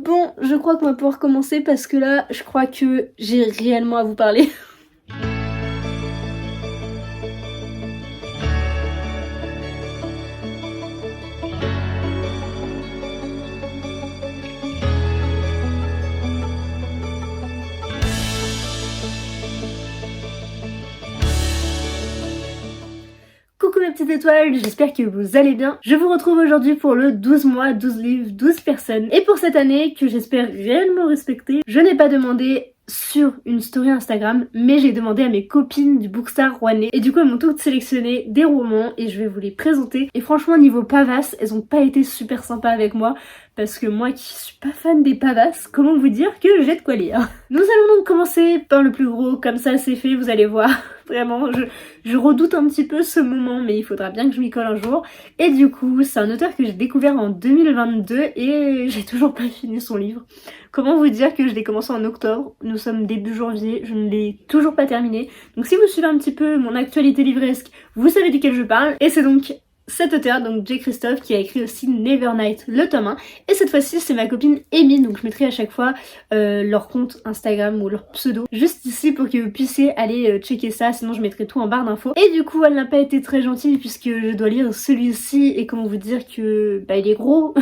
Bon, je crois qu'on va pouvoir commencer parce que là, je crois que j'ai réellement à vous parler. Coucou mes petites étoiles, j'espère que vous allez bien. Je vous retrouve aujourd'hui pour le 12 mois, 12 livres, 12 personnes. Et pour cette année, que j'espère réellement respecter, je n'ai pas demandé sur une story Instagram, mais j'ai demandé à mes copines du Bookstar rouennais. Et du coup, elles m'ont toutes sélectionné des romans et je vais vous les présenter. Et franchement, niveau pavas, elles ont pas été super sympas avec moi. Parce que moi qui suis pas fan des pavas, comment vous dire que j'ai de quoi lire. Nous allons donc commencer par le plus gros, comme ça c'est fait, vous allez voir. Vraiment, je redoute un petit peu ce moment, mais il faudra bien que je m'y colle un jour. Et du coup, c'est un auteur que j'ai découvert en 2022 et j'ai toujours pas fini son livre. Comment vous dire que je l'ai commencé en octobre, nous sommes début janvier, je ne l'ai toujours pas terminé. Donc si vous suivez un petit peu mon actualité livresque, vous savez duquel je parle. Et c'est donc cet auteur, donc J. Christophe, qui a écrit aussi Nevernight, le tome 1. Et cette fois-ci, c'est ma copine Amy, donc je mettrai à chaque fois leur compte Instagram ou leur pseudo juste ici pour que vous puissiez aller checker ça, sinon je mettrai tout en barre d'infos. Et du coup, elle n'a pas été très gentille puisque je dois lire celui-ci et comment vous dire que il est gros,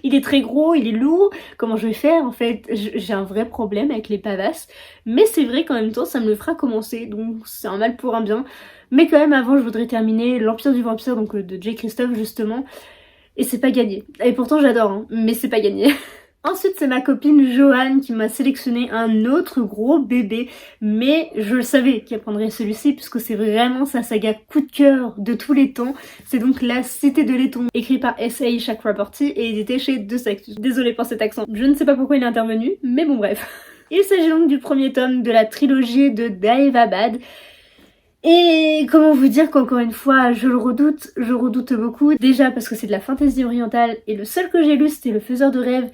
il est très gros, il est lourd. Comment je vais faire en fait? J'ai un vrai problème avec les pavasses, mais c'est vrai qu'en même temps, ça me le fera commencer, donc c'est un mal pour un bien. Mais quand même avant je voudrais terminer l'Empire du Vampire, donc de J. Christophe justement. Et c'est pas gagné. Et pourtant j'adore, hein, mais c'est pas gagné. Ensuite c'est ma copine Joanne qui m'a sélectionné un autre gros bébé. Mais je le savais qu'elle prendrait celui-ci puisque c'est vraiment sa saga coup de cœur de tous les temps. C'est donc La Cité de Laiton, écrit par S.A. Chakraborty et édité chez De Sactus. Désolée pour cet accent. Je ne sais pas pourquoi il est intervenu, mais bon bref. Il s'agit donc du premier tome de la trilogie de Daevabad. Et comment vous dire qu'encore une fois, je redoute beaucoup. Déjà parce que c'est de la fantasy orientale et le seul que j'ai lu c'était Le Faiseur de rêves.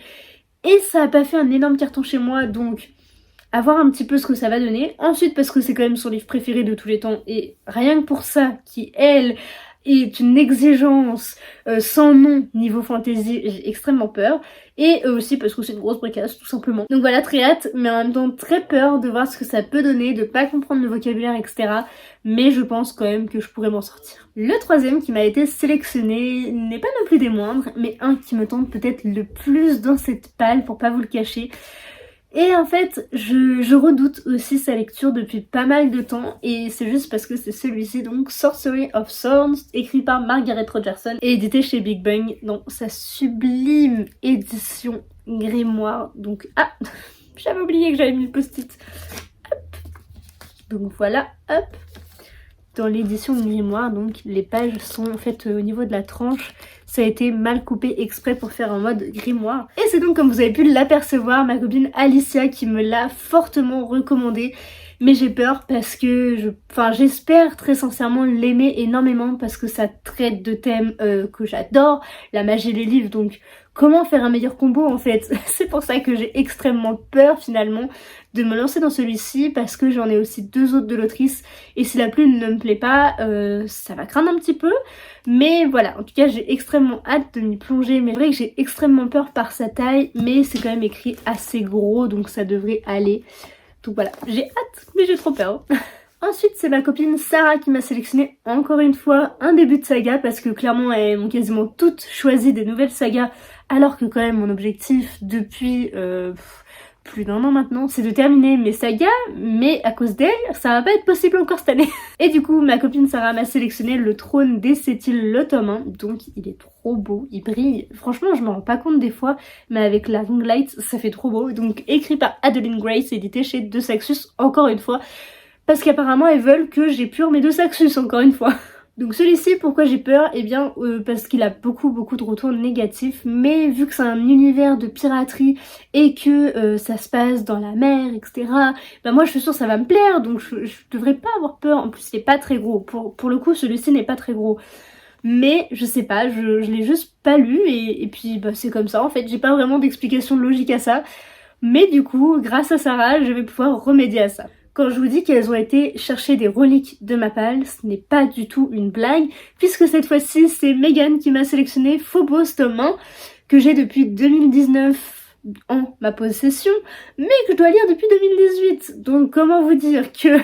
Et ça a pas fait un énorme carton chez moi, donc à voir un petit peu ce que ça va donner. Ensuite parce que c'est quand même son livre préféré de tous les temps et rien que pour ça, qui elle est une exigence sans nom niveau fantasy, j'ai extrêmement peur. Et aussi parce que c'est une grosse bricasse tout simplement. Donc voilà, très hâte, mais en même temps très peur de voir ce que ça peut donner, de pas comprendre le vocabulaire, etc. Mais je pense quand même que je pourrais m'en sortir. Le troisième qui m'a été sélectionné n'est pas non plus des moindres, mais un qui me tente peut-être le plus dans cette palle pour pas vous le cacher. Et en fait, je redoute aussi sa lecture depuis pas mal de temps et c'est juste parce que c'est celui-ci, donc Sorcery of Thorns, écrit par Margaret Rogerson et édité chez Big Bang dans sa sublime édition grimoire. Donc, ah, j'avais oublié que j'avais mis le post-it. Hop. Donc voilà, hop. Dans l'édition grimoire, donc les pages sont en fait au niveau de la tranche, ça a été mal coupé exprès pour faire en mode grimoire. Et c'est donc, comme vous avez pu l'apercevoir, ma copine Alicia qui me l'a fortement recommandé. Mais j'ai peur parce que j'espère très sincèrement l'aimer énormément parce que ça traite de thèmes que j'adore, la magie des livres, donc comment faire un meilleur combo en fait. C'est pour ça que j'ai extrêmement peur finalement de me lancer dans celui-ci parce que j'en ai aussi deux autres de l'autrice et si la plume ne me plaît pas, ça va craindre un petit peu. Mais voilà, en tout cas j'ai extrêmement hâte de m'y plonger, mais c'est vrai que j'ai extrêmement peur par sa taille, mais c'est quand même écrit assez gros donc ça devrait aller. Donc voilà, j'ai hâte, mais j'ai trop peur. Ensuite, c'est ma copine Sarah qui m'a sélectionné encore une fois un début de saga parce que clairement, elles m'ont quasiment toutes choisi des nouvelles sagas alors que quand même mon objectif depuis plus d'un an maintenant, c'est de terminer mes sagas, mais à cause d'elle, ça va pas être possible encore cette année. Et du coup, ma copine Sarah m'a sélectionné Le Trône des Sétiles, le tome 1, donc il est trop beau, il brille. Franchement, je m'en rends pas compte des fois, mais avec la ring light, ça fait trop beau. Donc écrit par Adeline Grace, édité chez De Saxus, encore une fois, parce qu'apparemment elles veulent que j'épure mes deux Saxus, encore une fois. Donc celui-ci, pourquoi j'ai peur? Eh bien parce qu'il a beaucoup de retours négatifs, mais vu que c'est un univers de piraterie et que ça se passe dans la mer, etc. Bah moi je suis sûre que ça va me plaire, donc je devrais pas avoir peur. En plus il est pas très gros, pour le coup celui-ci n'est pas très gros. Mais je sais pas, je l'ai juste pas lu et puis bah c'est comme ça en fait, j'ai pas vraiment d'explication logique à ça. Mais du coup, grâce à Sarah, je vais pouvoir remédier à ça. Quand je vous dis qu'elles ont été chercher des reliques de Mapal, ce n'est pas du tout une blague, puisque cette fois-ci, c'est Megan qui m'a sélectionné Phobos tome 1, que j'ai depuis 2019, en ma possession, mais que je dois lire depuis 2018. Donc comment vous dire que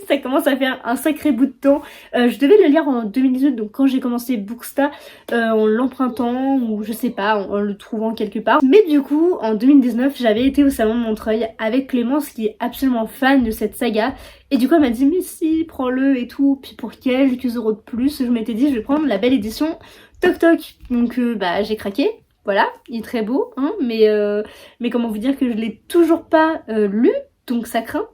ça commence à faire un sacré bout de temps. Je devais le lire en 2018, donc quand j'ai commencé Booksta, en l'empruntant ou je sais pas, en le trouvant quelque part. Mais du coup, en 2019, j'avais été au salon de Montreuil avec Clémence qui est absolument fan de cette saga. Et du coup, elle m'a dit mais si, prends-le et tout. Puis pour quelques euros de plus, je m'étais dit je vais prendre la belle édition Toc Toc. Donc bah j'ai craqué. Voilà, il est très beau, hein, mais comment vous dire que je l'ai toujours pas lu, donc ça craint.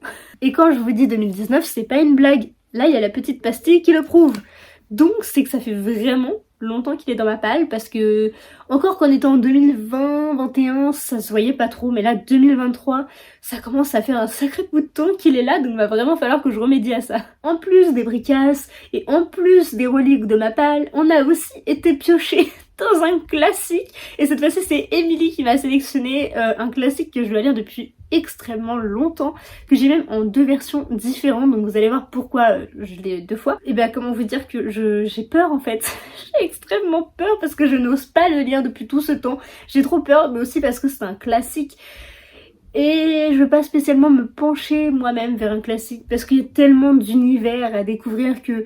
Et quand je vous dis 2019, c'est pas une blague. Là, il y a la petite pastille qui le prouve. Donc, c'est que ça fait vraiment longtemps qu'il est dans ma palle parce que, encore qu'en étant en 2020, 2021, ça se voyait pas trop, mais là, 2023, ça commence à faire un sacré bout de temps qu'il est là, donc il va vraiment falloir que je remédie à ça. En plus des bricasses et en plus des reliques de ma palle, on a aussi été pioché dans un classique. Et cette fois-ci, c'est Émilie qui m'a sélectionné un classique que je dois lire depuis extrêmement longtemps, que j'ai même en 2 versions différentes, donc vous allez voir pourquoi je l'ai 2 fois. Et bien comment vous dire que j'ai peur en fait. J'ai extrêmement peur parce que je n'ose pas le lire depuis tout ce temps. J'ai trop peur, mais aussi parce que c'est un classique. Et je veux pas spécialement me pencher moi-même vers un classique parce qu'il y a tellement d'univers à découvrir que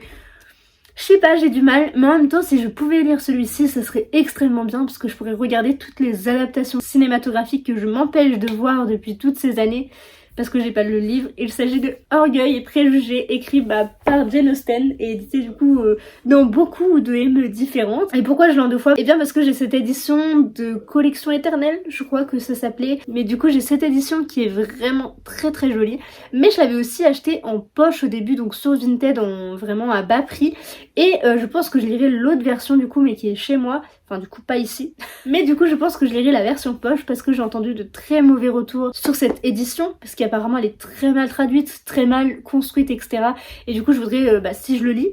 je sais pas, j'ai du mal, mais en même temps, si je pouvais lire celui-ci, ça serait extrêmement bien parce que je pourrais regarder toutes les adaptations cinématographiques que je m'empêche de voir depuis toutes ces années parce que j'ai pas le livre. Il s'agit de Orgueil et Préjugés, écrit par Jane Austen et édité du coup dans beaucoup de ME différentes. Et pourquoi je l'ai en 2 fois? Eh bien parce que j'ai cette édition de Collection Éternelle, je crois que ça s'appelait. Mais du coup j'ai cette édition qui est vraiment très très jolie. Mais je l'avais aussi acheté en poche au début, donc sur Vinted, vraiment à bas prix. Et je pense que je lirai l'autre version du coup, mais qui est chez moi. Enfin du coup pas ici. Mais du coup je pense que je lirai la version poche parce que j'ai entendu de très mauvais retours sur cette édition. Parce qu'apparemment elle est très mal traduite, très mal construite, etc. Et du coup je voudrais, si je le lis,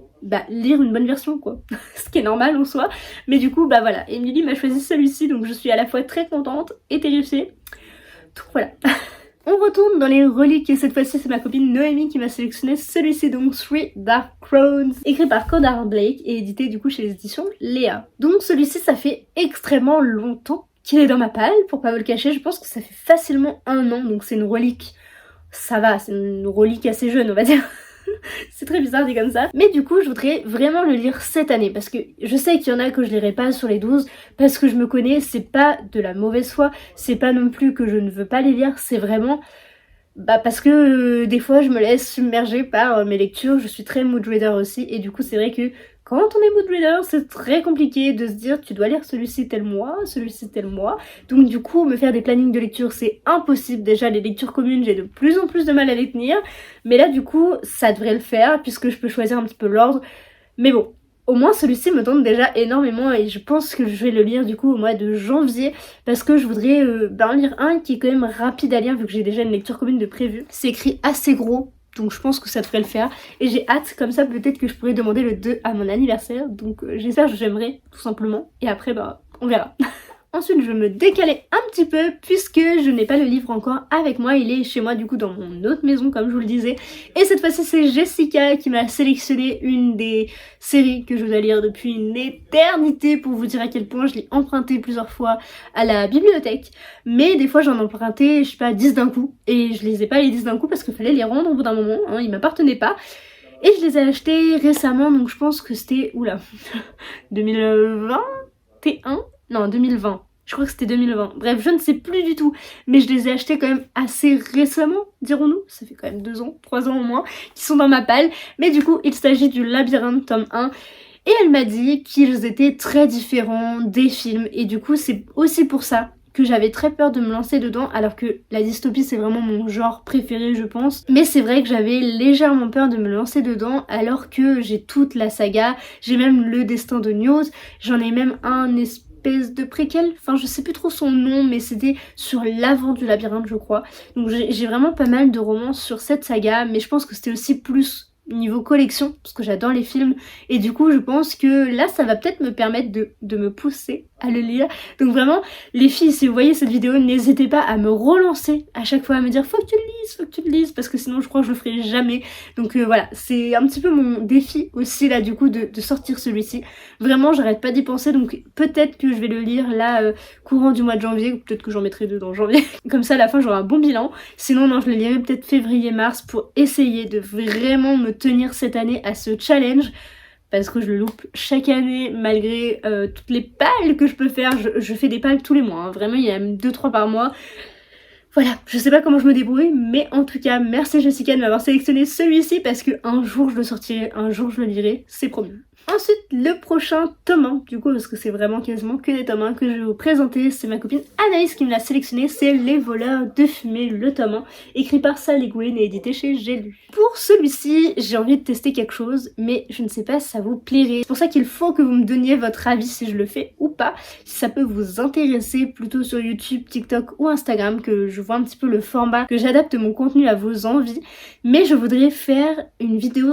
lire une bonne version quoi. Ce qui est normal en soi. Mais du coup voilà, Émilie m'a choisi celui-ci, donc je suis à la fois très contente et terrifiée. Donc voilà. On retourne dans les reliques et cette fois-ci c'est ma copine Noémie qui m'a sélectionné celui-ci, donc Three Dark Crowns, écrit par Condar Blake et édité du coup chez les éditions Léa. Donc celui-ci ça fait extrêmement longtemps qu'il est dans ma palle, pour pas vous le cacher, je pense que ça fait facilement 1 an, donc c'est une relique, ça va, c'est une relique assez jeune on va dire. C'est très bizarre dit comme ça. Mais du coup je voudrais vraiment le lire cette année parce que je sais qu'il y en a que je lirai pas sur les 12 parce que je me connais, c'est pas de la mauvaise foi, c'est pas non plus que je ne veux pas les lire, c'est vraiment parce que des fois je me laisse submerger par mes lectures, je suis très mood reader aussi et du coup c'est vrai que quand on est mood reader, c'est très compliqué de se dire tu dois lire celui-ci tel mois, celui-ci tel mois. Donc du coup, me faire des plannings de lecture, c'est impossible. Déjà, les lectures communes, j'ai de plus en plus de mal à les tenir. Mais là, du coup, ça devrait le faire puisque je peux choisir un petit peu l'ordre. Mais bon, au moins celui-ci me tente déjà énormément et je pense que je vais le lire du coup au mois de janvier parce que je voudrais en lire un qui est quand même rapide à lire vu que j'ai déjà une lecture commune de prévu. C'est écrit assez gros. Donc je pense que ça devrait le faire et j'ai hâte, comme ça peut-être que je pourrais demander le 2 à mon anniversaire, donc j'espère que j'aimerai tout simplement et après on verra. Ensuite je vais me décaler un petit peu puisque je n'ai pas le livre encore avec moi, il est chez moi du coup dans mon autre maison comme je vous le disais. Et cette fois-ci c'est Jessica qui m'a sélectionné une des séries que je dois lire depuis une éternité pour vous dire à quel point je l'ai emprunté plusieurs fois à la bibliothèque. Mais des fois j'en empruntais, je sais pas, 10 d'un coup et je les ai pas les 10 d'un coup parce qu'il fallait les rendre au bout d'un moment, hein, ils m'appartenaient pas. Et je les ai achetés récemment donc je pense que c'était, oula, 2021 ? Non, 2020. Je crois que c'était 2020. Bref, je ne sais plus du tout. Mais je les ai achetés quand même assez récemment, dirons-nous. Ça fait quand même 2 ans, 3 ans au moins, qui sont dans ma palle. Mais du coup, il s'agit du Labyrinthe tome 1. Et elle m'a dit qu'ils étaient très différents des films. Et du coup, c'est aussi pour ça que j'avais très peur de me lancer dedans, alors que la dystopie c'est vraiment mon genre préféré je pense. Mais c'est vrai que j'avais légèrement peur de me lancer dedans alors que j'ai toute la saga, j'ai même le destin de Newt, j'en ai même un espèce de préquel, enfin je sais plus trop son nom mais c'était sur l'avant du labyrinthe je crois. Donc j'ai vraiment pas mal de romans sur cette saga mais je pense que c'était aussi plus niveau collection, parce que j'adore les films, et du coup je pense que là ça va peut-être me permettre de me pousser à le lire. Donc vraiment, les filles, si vous voyez cette vidéo, n'hésitez pas à me relancer à chaque fois, à me dire faut que tu le lises, faut que tu le lises, parce que sinon je crois que je le ferai jamais. Donc voilà, c'est un petit peu mon défi aussi là du coup de sortir celui-ci. Vraiment j'arrête pas d'y penser, donc peut-être que je vais le lire là courant du mois de janvier, ou peut-être que j'en mettrai deux dans janvier, comme ça à la fin j'aurai un bon bilan. Sinon non, je le lirai peut-être février-mars pour essayer de vraiment me tenir cette année à ce challenge, parce que je le loupe chaque année malgré toutes les pales que je peux faire. Je fais des pales tous les mois, hein. Vraiment il y en a même 2-3 par mois. Voilà, je sais pas comment je me débrouille, mais en tout cas merci Jessica de m'avoir sélectionné celui-ci, parce que un jour je le sortirai, un jour je le lirai, c'est promis. Ensuite, le prochain tome 1, du coup, parce que c'est vraiment quasiment que des tomes 1 que je vais vous présenter, c'est ma copine Anaïs qui me l'a sélectionné, c'est Les voleurs de fumée, le tome 1, écrit par Sally Gwyn et édité chez J'ai lu. Pour celui-ci, j'ai envie de tester quelque chose, mais je ne sais pas si ça vous plairait. C'est pour ça qu'il faut que vous me donniez votre avis si je le fais ou pas, si ça peut vous intéresser, plutôt sur YouTube, TikTok ou Instagram, que je vois un petit peu le format, que j'adapte mon contenu à vos envies. Mais je voudrais faire une vidéo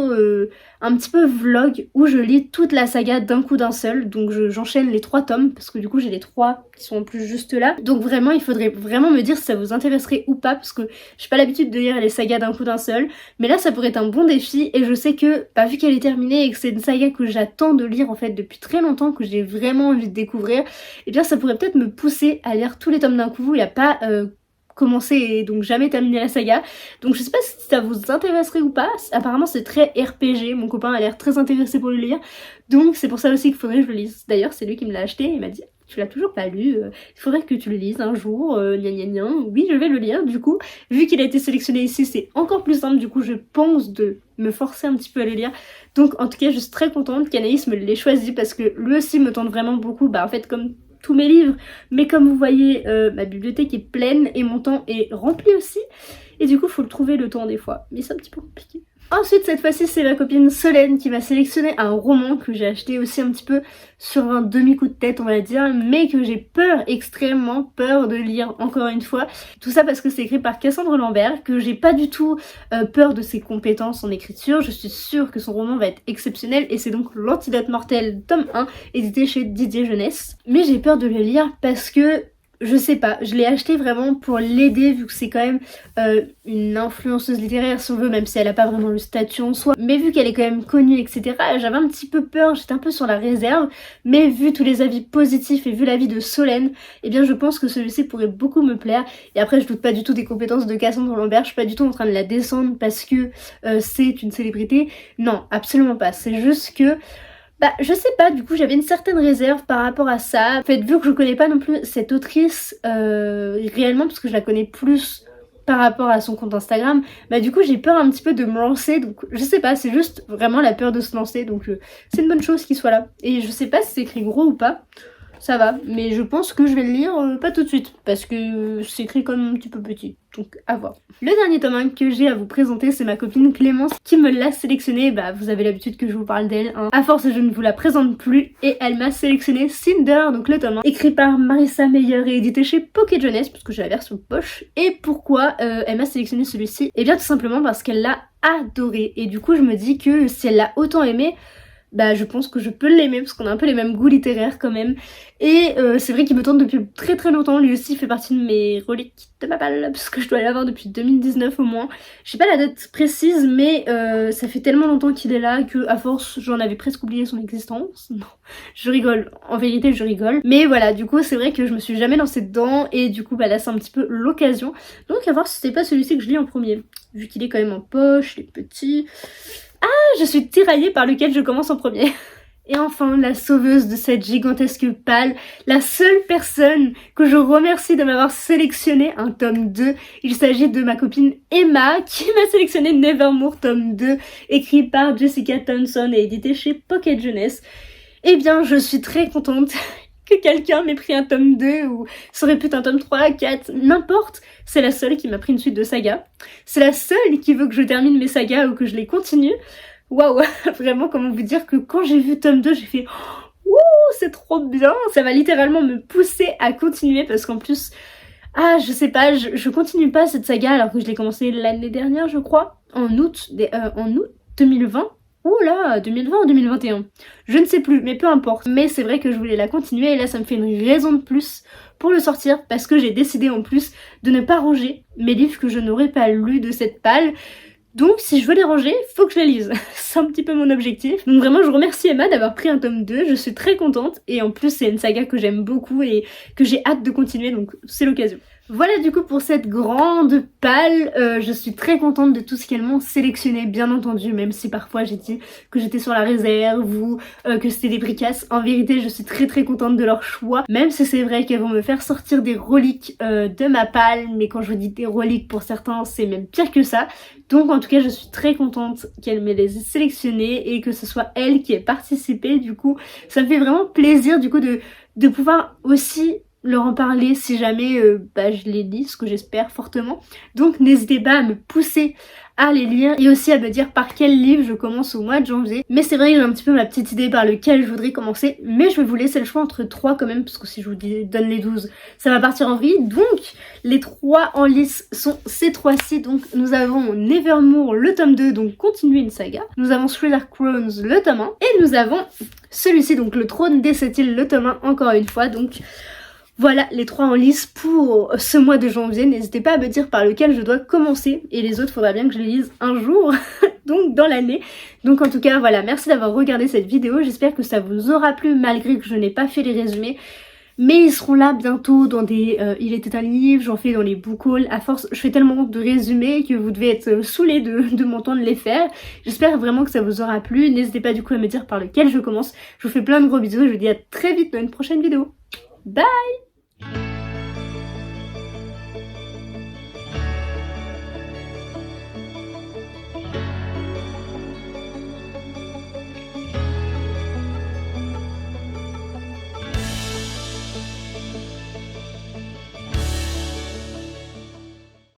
un petit peu vlog où je lis toute la saga d'un coup d'un seul, donc j'enchaîne les 3 tomes parce que du coup j'ai les 3 qui sont en plus juste là. Donc vraiment il faudrait vraiment me dire si ça vous intéresserait ou pas, parce que j'ai pas l'habitude de lire les sagas d'un coup d'un seul, mais là ça pourrait être un bon défi. Et je sais que vu qu'elle est terminée et que c'est une saga que j'attends de lire en fait depuis très longtemps, que j'ai vraiment envie de découvrir, et bien ça pourrait peut-être me pousser à lire tous les tomes d'un coup et à pas commencer et donc jamais terminer la saga. Donc je sais pas si ça vous intéresserait ou pas. Apparemment c'est très RPG, mon copain a l'air très intéressé pour le lire, donc c'est pour ça aussi qu'il faudrait que je le lise. D'ailleurs c'est lui qui me l'a acheté, il m'a dit tu l'as toujours pas lu, il faudrait que tu le lises un jour, gna gna gna. Oui, je vais le lire du coup, vu qu'il a été sélectionné ici c'est encore plus simple, du coup je pense de me forcer un petit peu à le lire. Donc en tout cas je suis très contente qu'Anaïs me l'ait choisi, parce que lui aussi me tente vraiment beaucoup, en fait comme tous mes livres, mais comme vous voyez ma bibliothèque est pleine et mon temps est rempli aussi, et du coup faut le trouver le temps des fois, mais c'est un petit peu compliqué. Ensuite cette fois-ci c'est ma copine Solène qui m'a sélectionné un roman que j'ai acheté aussi un petit peu sur un demi-coup de tête on va dire, mais que j'ai peur, extrêmement peur de lire encore une fois. Tout ça parce que c'est écrit par Cassandre Lambert, que j'ai pas du tout peur de ses compétences en écriture, je suis sûre que son roman va être exceptionnel, et c'est donc L'Antidote Mortel tome 1 édité chez Didier Jeunesse. Mais j'ai peur de le lire parce que je sais pas, je l'ai acheté vraiment pour l'aider, vu que c'est quand même une influenceuse littéraire si on veut, même si elle a pas vraiment le statut en soi, mais vu qu'elle est quand même connue etc, j'avais un petit peu peur, j'étais un peu sur la réserve, mais vu tous les avis positifs et vu l'avis de Solène, eh bien je pense que celui-ci pourrait beaucoup me plaire. Et après je doute pas du tout des compétences de Cassandre Lambert, je suis pas du tout en train de la descendre parce que c'est une célébrité, non absolument pas, c'est juste que je sais pas, du coup j'avais une certaine réserve par rapport à ça. En fait, vu que je connais pas non plus cette autrice réellement, parce que je la connais plus par rapport à son compte Instagram, du coup j'ai peur un petit peu de me lancer, donc je sais pas, c'est juste vraiment la peur de se lancer, donc c'est une bonne chose qu'il soit là. Et je sais pas si c'est écrit gros ou pas, ça va, mais je pense que je vais le lire pas tout de suite, parce que c'est écrit comme un petit peu petit, donc à voir. Le dernier tome 1 que j'ai à vous présenter, c'est ma copine Clémence qui me l'a sélectionné. Vous avez l'habitude que je vous parle d'elle, hein. À force je ne vous la présente plus, et elle m'a sélectionné Cinder, donc le tome 1, écrit par Marissa Meyer et édité chez Pocket Jeunesse, parce que j'ai la version poche. Et pourquoi elle m'a sélectionné celui-ci? Et bien tout simplement parce qu'elle l'a adoré, et du coup je me dis que si elle l'a autant aimé, je pense que je peux l'aimer, parce qu'on a un peu les mêmes goûts littéraires quand même. Et c'est vrai qu'il me tente depuis très très longtemps, lui aussi fait partie de mes reliques de ma balle, parce que je dois l'avoir depuis 2019 au moins. Je sais pas la date précise, mais ça fait tellement longtemps qu'il est là que à force j'en avais presque oublié son existence. Non, je rigole, en vérité je rigole. Mais voilà, du coup c'est vrai que je me suis jamais lancée dedans, et du coup là c'est un petit peu l'occasion. Donc à voir si c'était pas celui-ci que je lis en premier, vu qu'il est quand même en poche, il est petit. Je suis tiraillée par lequel je commence en premier. Et enfin, la sauveuse de cette gigantesque palle, la seule personne que je remercie de m'avoir sélectionné un tome 2. Il s'agit de ma copine Emma qui m'a sélectionné Nevermore tome 2, écrit par Jessica Thompson et édité chez Pocket Jeunesse. Eh bien, je suis très contente que quelqu'un m'ait pris un tome 2, ou ça aurait pu être un tome 3, 4, n'importe. C'est la seule qui m'a pris une suite de sagas. C'est la seule qui veut que je termine mes sagas ou que je les continue. Waouh, vraiment comment vous dire que quand j'ai vu tome 2, j'ai fait ouh, c'est trop bien, ça va littéralement me pousser à continuer, parce qu'en plus, je sais pas, je continue pas cette saga alors que je l'ai commencé l'année dernière je crois, en août, 2020. Oh là, 2020 ou 2021, je ne sais plus, mais peu importe. Mais c'est vrai que je voulais la continuer et là ça me fait une raison de plus pour le sortir parce que j'ai décidé en plus de ne pas ranger mes livres que je n'aurais pas lus de cette palle. Donc si je veux les ranger, faut que je les lise. C'est un petit peu mon objectif. Donc vraiment je remercie Emma d'avoir pris un tome 2, je suis très contente et en plus c'est une saga que j'aime beaucoup et que j'ai hâte de continuer, donc c'est l'occasion. Voilà du coup pour cette grande palle, je suis très contente de tout ce qu'elles m'ont sélectionné, bien entendu, même si parfois j'ai dit que j'étais sur la réserve ou que c'était des bricasses. En vérité je suis très contente de leur choix, même si c'est vrai qu'elles vont me faire sortir des reliques de ma palle, mais quand je dis des reliques pour certains c'est même pire que ça. Donc en tout cas je suis très contente qu'elle me les ait sélectionnées et que ce soit elle qui ait participé, du coup ça me fait vraiment plaisir du coup de pouvoir aussi leur en parler si jamais je les lis, ce que j'espère fortement. Donc n'hésitez pas à me pousser à les lire et aussi à me dire par quel livre je commence au mois de janvier. Mais c'est vrai que j'ai un petit peu ma petite idée par lequel je voudrais commencer, mais je vais vous laisser le choix entre 3 quand même, parce que si je vous donne les 12, ça va partir en vrille. Donc les 3 en lice sont ces 3-ci. Donc nous avons Nevermore le tome 2, donc continuer une saga. Nous avons Thriller Crowns le tome 1 et nous avons celui-ci, donc le Trône des 7 îles le tome 1 encore une fois. Donc voilà les 3 en lice pour ce mois de janvier. N'hésitez pas à me dire par lequel je dois commencer. Et les autres, faudra bien que je les lise un jour, donc dans l'année. Donc en tout cas, voilà, merci d'avoir regardé cette vidéo. J'espère que ça vous aura plu malgré que je n'ai pas fait les résumés. Mais ils seront là bientôt dans des Il était un livre, j'en fais dans les book hauls. À force, je fais tellement de résumés que vous devez être saoulés de m'entendre les faire. J'espère vraiment que ça vous aura plu. N'hésitez pas du coup à me dire par lequel je commence. Je vous fais plein de gros bisous et je vous dis à très vite dans une prochaine vidéo. Bye!